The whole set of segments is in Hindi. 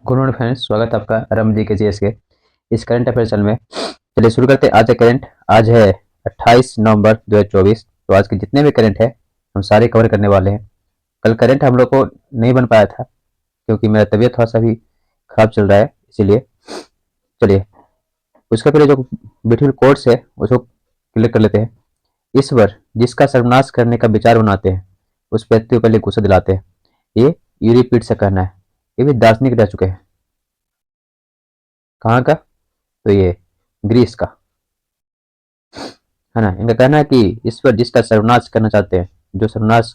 गुड मॉर्निंग फ्रेंड्स, स्वागत है आपका आरएम जी के जीएस के इस करंट अफेयर चैनल में। चलिए शुरू करते हैं आज का करंट। आज है 28 नवंबर 2024। तो आज के जितने भी करंट है हम सारे कवर करने वाले हैं। कल करंट हम लोग को नहीं बन पाया था क्योंकि मेरा तबीयत थोड़ा सा भी खराब चल रहा है, इसीलिए। चलिए उसके पहले जो ब्यूटीफुल कोट्स है उसको क्लिक कर लेते हैं। ईश्वर जिसका सर्वनाश करने का विचार बनाते हैं उस व्यक्ति को पहले गुस्सा दिलाते हैं। ये यूरिपिड से कहना है। ये भी दार्शनिक रह चुके हैं। कहाँ का? तो ये ग्रीस का है ना। इनका कहना है कि ईश्वर जिसका सर्वनाश करना चाहते हैं, जो सर्वनाश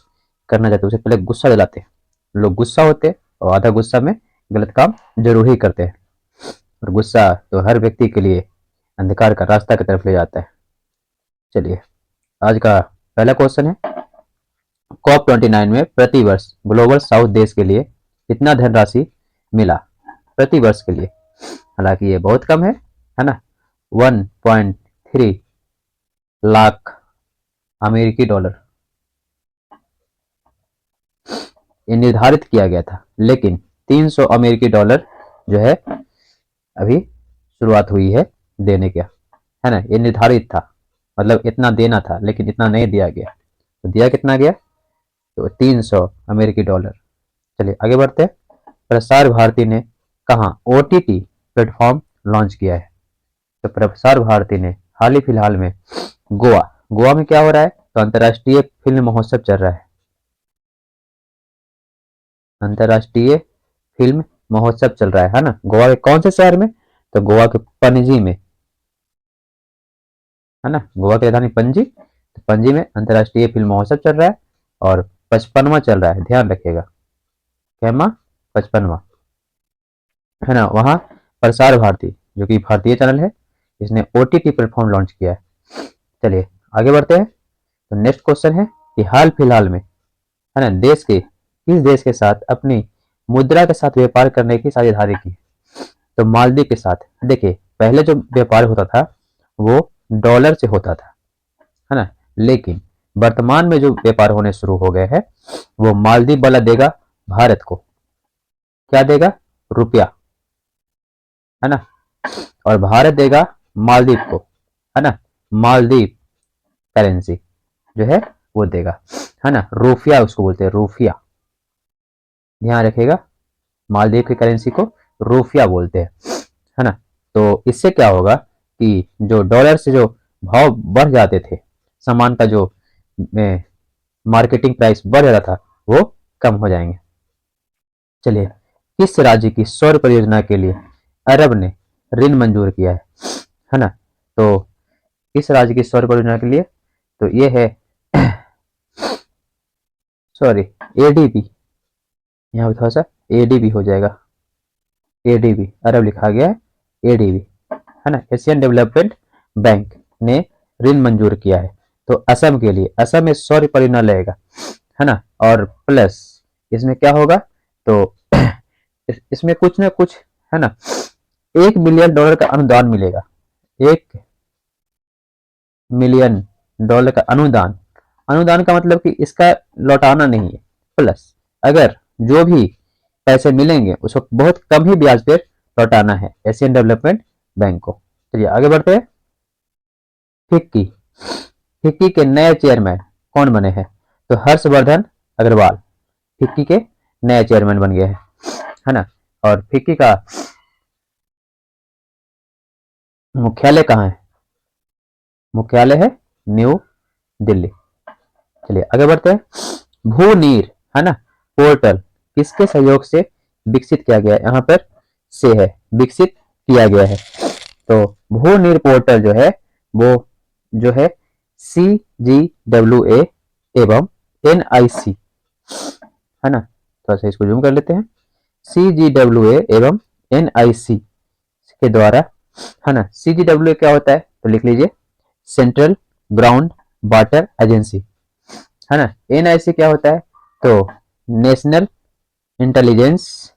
करना चाहते हैं उसे पहले गुस्सा दिलाते हैं। लोग गुस्सा होते हैं और आधा गुस्सा में गलत काम जरूर ही करते हैं। और गुस्सा तो हर व्यक्ति के लिए अंधकार का रास्ता की तरफ ले जाता है। चलिए आज का पहला क्वेश्चन है, COP29 में प्रतिवर्ष ग्लोबल साउथ देश के लिए कितना धनराशि मिला प्रतिवर्ष के लिए? हालांकि ये बहुत कम है ना। 1.3 लाख अमेरिकी डॉलर ये निर्धारित किया गया था, लेकिन 300 अमेरिकी डॉलर जो है अभी शुरुआत हुई है देने का, है ना। ये निर्धारित था, मतलब इतना देना था लेकिन इतना नहीं दिया गया। तो दिया कितना गया? तो 300 अमेरिकी डॉलर। चलिए आगे बढ़ते हैं। प्रसार भारती ने कहाँ OTT प्लेटफॉर्म लॉन्च किया है? तो प्रसार भारती ने हाल ही फिलहाल में गोवा में क्या हो रहा है? तो अंतर्राष्ट्रीय फिल्म महोत्सव चल रहा है। अंतर्राष्ट्रीय फिल्म महोत्सव चल रहा है ना। गोवा के कौन से शहर में? तो गोवा के पणजी में, है ना। गोवा की राजधानी पणजी, तो पणजी में अंतर्राष्ट्रीय फिल्म महोत्सव चल रहा है और 55वां चल रहा है, ध्यान रखिएगा। कैमा 55वां, है ना। वहां प्रसार भारती जो कि भारतीय चैनल है, इसने OTT प्लेटफॉर्म लॉन्च किया है। चलिए आगे बढ़ते हैं। तो नेक्स्ट क्वेश्चन है कि हाल फिलहाल में, है ना, किस देश के साथ अपनी मुद्रा के साथ व्यापार करने की साझेदारी की? तो मालदीव के साथ। देखिए पहले जो व्यापार होता था वो डॉलर से होता था, है ना, लेकिन वर्तमान में जो व्यापार होने शुरू हो गए हैं वो मालदीव वाला देगा भारत को, क्या देगा? रुपया, है ना, और भारत देगा मालदीव को, है ना, मालदीव करेंसी जो है वो देगा, है ना। रूफिया उसको बोलते हैं, रूफिया, ध्यान रखिएगा। मालदीव की करेंसी को रूफिया बोलते हैं, है ना। तो इससे क्या होगा कि जो डॉलर से जो भाव बढ़ जाते थे, सामान का जो मार्केटिंग प्राइस बढ़ जाता था वो कम हो जाएंगे। चलिए किस राज्य की सौर परियोजना के लिए अरब ने ऋण मंजूर किया है ना। तो किस राज्य की सौर परियोजना के लिए? तो ये है सॉरी ADB, यहाँ पे थोड़ा सा ADB हो जाएगा। ADB अरब लिखा गया है, ADB, है ना। एशियन डेवलपमेंट बैंक ने ऋण मंजूर किया है। तो असम के लिए, असम में सौर परियोजना लगेगा, है ना। और प्लस इसमें क्या होगा? तो इसमें कुछ ना कुछ, है ना, $1 मिलियन का अनुदान मिलेगा। $1 मिलियन का अनुदान। अनुदान का मतलब कि इसका लौटाना नहीं है, प्लस अगर जो भी पैसे मिलेंगे उसको बहुत कम ही ब्याज पे लौटाना है एशियन डेवलपमेंट बैंक को। चलिए आगे बढ़ते हैं। फिक्की फिक्की के नए चेयरमैन कौन बने हैं? तो हर्षवर्धन अग्रवाल फिक्की के नए चेयरमैन बन गए हैं, है ना। और फिक्की का मुख्यालय कहाँ है? मुख्यालय है न्यू दिल्ली। चलिए आगे बढ़ते हैं। भूनीर, है ना, पोर्टल किसके सहयोग से विकसित किया गया है? यहाँ पर से है, विकसित किया गया है। तो भूनीर पोर्टल जो है वो जो है CGWA एवं NIC, है ना। थोड़ा सा इसको जूम कर लेते हैं। CGWA एवं NIC के द्वारा, है ना। CGWA क्या होता है? तो लिख लीजिए, सेंट्रल ग्राउंड वाटर एजेंसी, है ना। NIC क्या होता है? तो नेशनल इंटेलिजेंस,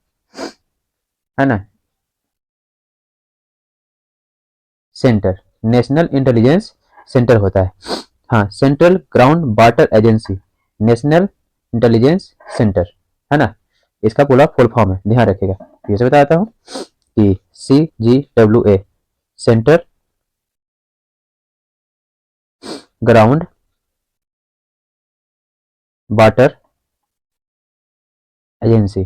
है ना, सेंटर, नेशनल इंटेलिजेंस सेंटर होता है। हाँ, central ground water agency, national intelligence centre, है ना। इसका पूरा फुल फॉर्म है, ध्यान रखिएगा। फिर से बताता हूँ कि CGWA centre ground water agency,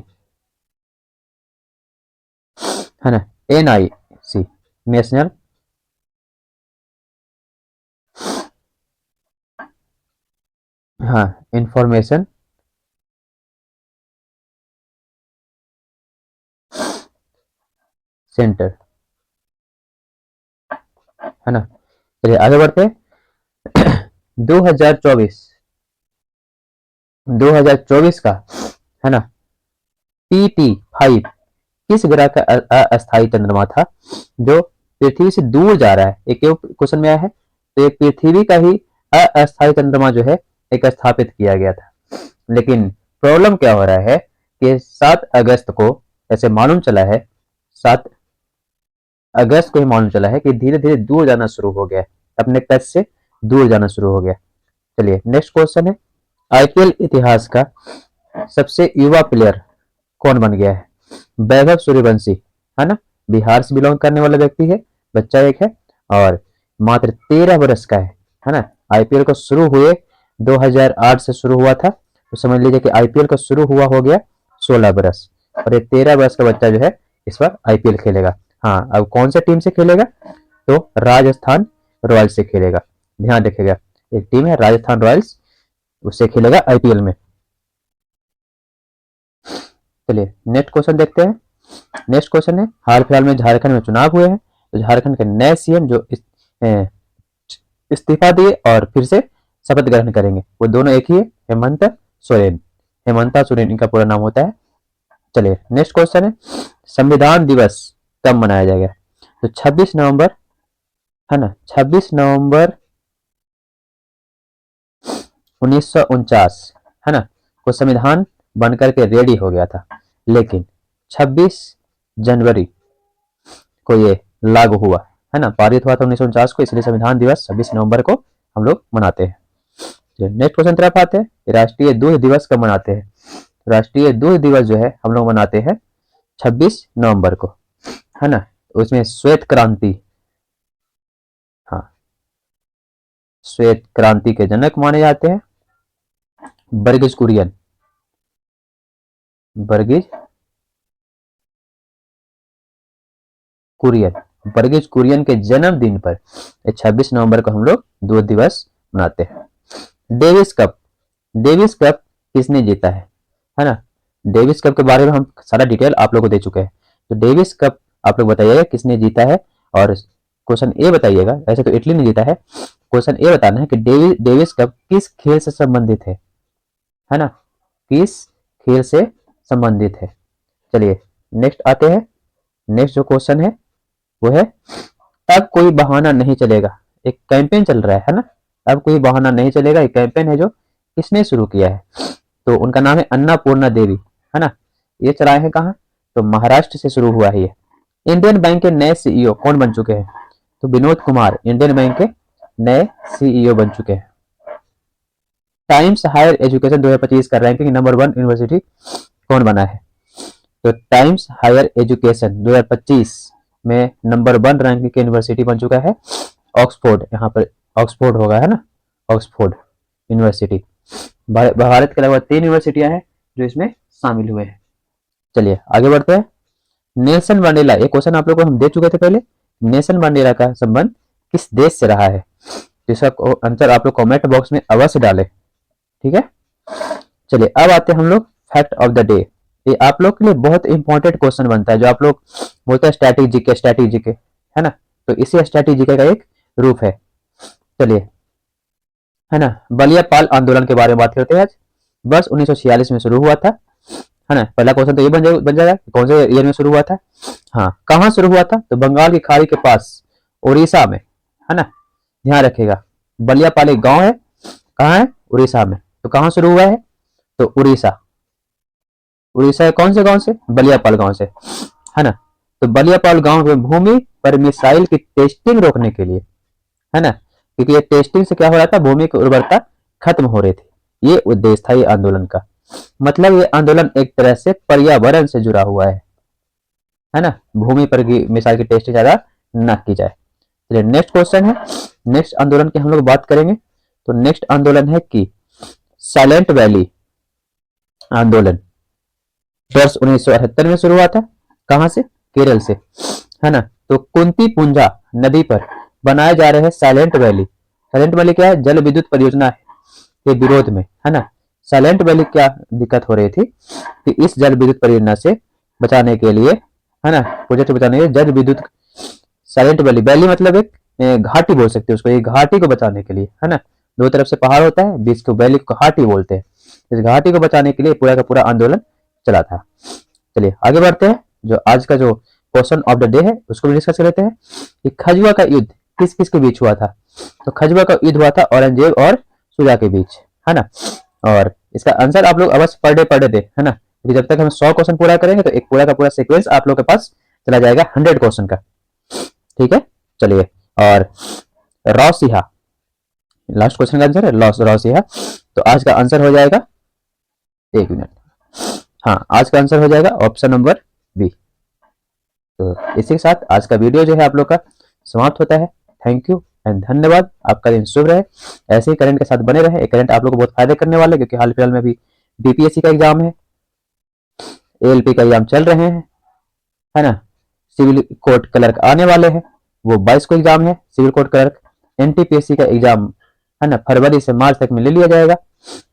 है ना। NIC नेशनल हाँ इंफॉर्मेशन सेंटर, है ना। चलिए आगे बढ़ते हैं। 2024 2024 का, है ना, PT5 किस ग्रह का अस्थायी चंद्रमा था जो पृथ्वी से दूर जा रहा है। एक क्वेश्चन में आया है, तो ये पृथ्वी का ही अस्थायी चंद्रमा जो है एक स्थापित किया गया था। लेकिन प्रॉब्लम क्या हो रहा है कि 7 अगस्त को ऐसे मालूम चला है, 7 अगस्त को ही मालूम चला है कि धीरे धीरे दूर जाना शुरू हो गया है, अपने कद से दूर जाना शुरू हो गया। चलिए नेक्स्ट क्वेश्चन है, IPL इतिहास का सबसे युवा प्लेयर कौन बन गया है। वैभव सूर्यवंशी, है ना, बिहार से बिलोंग करने वाला व्यक्ति है, बच्चा एक है और मात्र 13 वर्ष का है ना। IPL को शुरू हुए 2008 से शुरू हुआ था, तो समझ लीजिए कि IPL का शुरू हुआ हो गया 16 वर्ष, और ये 13 वर्ष का बच्चा जो है इस बार IPL खेलेगा। हाँ, अब कौन से टीम से खेलेगा, तो राजस्थान रॉयल्स से खेलेगा। ध्यान रखिएगा, एक टीम है राजस्थान रॉयल्स, उससे खेलेगा IPL में। चलिए नेक्स्ट क्वेश्चन देखते हैं। नेक्स्ट क्वेश्चन है, हाल फिलहाल में झारखंड में चुनाव हुए हैं, तो झारखंड के नए CM जो इस्तीफा दिए और फिर से शपथ ग्रहण करेंगे, वो दोनों एक ही है, हेमंत सोरेन, हेमंता सोरेन इनका पूरा नाम होता है। चलिए नेक्स्ट क्वेश्चन है, संविधान दिवस कब मनाया जाएगा, तो 26 नवंबर, है ना, 26 नवंबर 1949, है ना, वो संविधान बनकर के रेडी हो गया था, लेकिन 26 जनवरी को ये लागू हुआ, है ना, पारित हुआ था 1949 को, इसलिए संविधान दिवस 26 नवंबर को हम लोग मनाते हैं। नेक्स्ट क्वेश्चन तरफ आते हैं, राष्ट्रीय दूध दिवस कब मनाते हैं। राष्ट्रीय दूध दिवस जो है हम लोग मनाते हैं 26 नवंबर को, है ना। उसमें श्वेत क्रांति, हाँ, श्वेत क्रांति के जनक माने जाते हैं वर्गीज कुरियन, वर्गीज कुरियन, वर्गीज कुरियन के जन्मदिन पर 26 नवंबर को हम लोग दूध दिवस मनाते हैं। डेविस कप, डेविस कप किसने जीता है ना। डेविस कप के बारे में हम सारा डिटेल आप लोगों को दे चुके हैं, तो डेविस कप आप लोग बताइएगा किसने जीता है, और क्वेश्चन ए बताइएगा, ऐसे तो इटली ने जीता है, क्वेश्चन ए बताना है कि डेविस कप किस खेल से संबंधित है ना, किस खेल से संबंधित है। चलिए नेक्स्ट आते हैं, नेक्स्ट जो क्वेश्चन है वो है, अब कोई बहाना नहीं चलेगा, एक कैंपेन चल रहा है ना, अब कोई बहाना नहीं चलेगा, एक कैंपेन है जो किसने शुरू किया है, तो उनका नाम है अन्नपूर्णा देवी, है ना। ये चलाए हैं कहाँ, तो महाराष्ट्र से शुरू हुआ है ये। इंडियन बैंक के नए CEO कौन बन चुके हैं, तो विनोद कुमार इंडियन बैंक के नए CEO बन चुके हैं। टाइम्स हायर एजुकेशन 2025 का रैंकिंग नंबर 1 यूनिवर्सिटी कौन बना है, तो टाइम्स हायर एजुकेशन 2025 में नंबर 1 रैंकिंग की यूनिवर्सिटी बन चुका है ऑक्सफोर्ड, यहाँ पर ऑक्सफोर्ड होगा, है ना, ऑक्सफोर्ड यूनिवर्सिटी। भारत के लगभग 3 यूनिवर्सिटियां हैं जो इसमें शामिल हुए हैं। चलिए आगे बढ़ते हैं, नेल्सन मंडेला, ये क्वेश्चन आप लोगों को हम दे चुके थे पहले, नेल्सन मंडेला का संबंध किस देश से रहा है, जिसका आंसर आप लोग कमेंट बॉक्स में अवश्य डालें, ठीक है। चलिए अब आते हैं हम लोग फैक्ट ऑफ द डे, ये आप लोग के लिए बहुत इंपॉर्टेंट क्वेश्चन बनता है, जो आप लोग बोलते हैं स्ट्रैटेजी के, है ना, तो इसी स्ट्रैटेजी का एक रूप है। चलिए, है ना, बलिया पाल आंदोलन के बारे में बात करते हैं आज। वर्ष 1946 में शुरू हुआ था, है ना। पहला क्वेश्चन तो ये बन जाएगा कौन से ईयर में शुरू हुआ था, हाँ, कहाँ शुरू हुआ था, तो बंगाल की खाड़ी के पास उड़ीसा में, है ना। ध्यान रखिएगा, बलिया पाल एक गाँव है, कहाँ है, उड़ीसा में, तो कहाँ शुरू हुआ है, तो उड़ीसा, उड़ीसा कौन से गांव से, बलियापाल गांव से, है ना। तो बलियापाल गांव में भूमि पर मिसाइल की टेस्टिंग रोकने के लिए, है ना, क्योंकि ये टेस्टिंग से क्या हो रहा था, भूमि की उर्वरता खत्म हो रही थी, ये उद्देश्य था ये आंदोलन का। मतलब ये आंदोलन एक तरह से पर्यावरण से जुड़ा हुआ है, है ना, भूमि पर की मिसाइल की टेस्टिंग ज्यादा न की जाए। चलिए नेक्स्ट क्वेश्चन है, नेक्स्ट आंदोलन की हम लोग बात करेंगे। तो नेक्स्ट आंदोलन है कि साइलेंट वैली आंदोलन वर्ष 1978 में शुरू हुआ था। कहां से? केरल से, है ना। तो कुंती पुंजा नदी पर बनाए जा रहे साइलेंट वैली, साइलेंट वैली क्या है? जल विद्युत परियोजना के विरोध में, है ना। साइलेंट वैली क्या दिक्कत हो रही थी कि इस जल विद्युत परियोजना से बचाने के लिए, है ना, प्रोजेक्ट बचाने के लिए जल विद्युत, साइलेंट वैली, वैली मतलब एक घाटी बोल सकते हैं उसको, एक घाटी को बचाने के लिए, है ना। दो तरफ से पहाड़ होता है, बीच को वैली को घाटी बोलते हैं। इस घाटी को बचाने के लिए पूरा का पूरा आंदोलन चला था। चलिए आगे बढ़ते हैं। जो आज का जो क्वेश्चन ऑफ द डे है उसको भी डिस्कस कर लेते हैं कि खजुआ का युद्ध किस किस के बीच हुआ था। तो खजुआ का युद्ध हुआ था औरंगजेब और शुजा के बीच, है ना। और इसका आंसर आप लोग अवश्य पर डे दे, है ना, क्योंकि जब तक हम 100 क्वेश्चन पूरा करेंगे तो एक पूरा का पूरा सीक्वेंस आप लोग के पास चला जाएगा 100 क्वेश्चन का। ठीक है, चलिए। और रौसिहा, लास्ट क्वेश्चन का आंसर है रौसिहा। तो आज का आंसर हो जाएगा, एक मिनट, हाँ, आज का आंसर हो जाएगा ऑप्शन नंबर बी। तो इसी के साथ आज का वीडियो जो है आप लोग का समाप्त होता है। थैंक यू एंड धन्यवाद। आपका दिन शुभ रहे, ऐसे ही करंट के साथ बने रहे। करंट आप लोग को बहुत फायदे करने वाले, क्योंकि हाल फिलहाल में भी बीपीएससी का एग्जाम है, एएलपी का एग्जाम चल रहे हैं, है ना। सिविल कोर्ट क्लर्क आने वाले हैं, वो 22 को एग्जाम है सिविल कोर्ट क्लर्क। एनटीपीएससी का एग्जाम, है ना, फरवरी से मार्च तक में ले लिया जाएगा।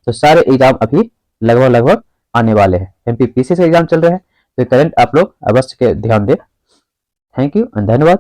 तो सारे एग्जाम अभी लगभग लगभग आने वाले हैं। एमपीपीसी से एग्जाम चल रहे हैं, तो करंट आप लोग अवश्य के ध्यान दें। थैंक यू एंड धन्यवाद।